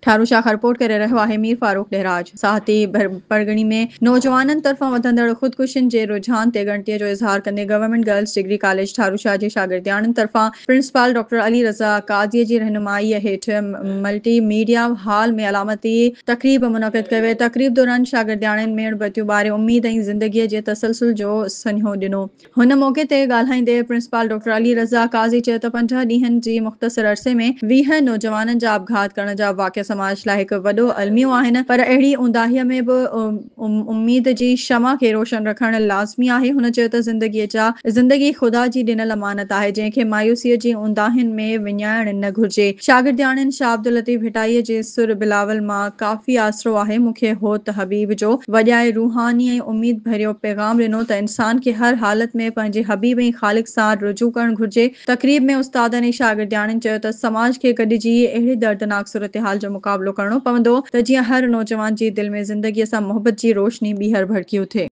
ठारू शाह रिपोर्ट करे रहियो आहे मीर फारूक डहराज। साहती परगणी में नौजवाननि तरफ़ां वधंदड़ ख़ुदकुशियुनि जे रुझान ते ॻणतीअ जो इज़हार कंदे गवर्नमेंट गर्ल्स डिग्री कॉलेज ठारू शाह जे शागिर्दियाणनि तरफ़ां प्रिंसिपल डॉक्टर अली रज़ा काज़ीअ जी रहनुमाई हेठि मल्टी मीडिया हॉल में अलामती तक़रीब मुनक़िद कयो वियो। तक़रीब दौरान शागिर्दियाणनि मेणबतियूं ॿारे उम्मीद ऐं ज़िंदगीअ जे तसलसल जो सन्हो ॾिनो। हुन मौक़े ते ॻाल्हाईंदे प्रिंसिपल डॉक्टर अली रज़ा काज़ी चयो त 5 ॾींहनि जी मुख़्तसर अरसे में 20 नौजवाननि जा अपघात करण जा वाक़िआ समाज लाइ हिकु वॾो अलमियो आहिनि, पर अहिड़ी ऊंदाहीअ में बि उम्मीद जी शमा खे रोशन रखणु लाज़मी आहे। हुन चयो त ज़िंदगी ख़ुदा जी ॾिनल अमानत आहे, जंहिंखे मायूसीअ जी ऊंदाहियुनि में विञाइणु न घुरिजे। शागिर्दियाणनि शाह अब्दुल लतीफ़ भिटाईअ जे सुर बिलावल मां काफ़ी आसरो आहे, मूंखे होत हबीब जो वॼाए रूहानी ऐं उम्मीद भरियो पैगाम ॾिनो त इंसान खे हर हालत में पंहिंजे हबीब ऐं ख़ालिक सां रुजू करणु घुरिजे। तक़रीब में उस्तादनि ऐं शागिर्दियाणनि चयो त समाज खे गॾिजी अहिड़ी दर्दनाक सूरतहाल जो मुक़ाबिलो करणो पवंदो त जीअं हर नौजवान जी दिलि में ज़िंदगीअ सां मोहबत जी रोशनी ॿीहर भड़की उथे।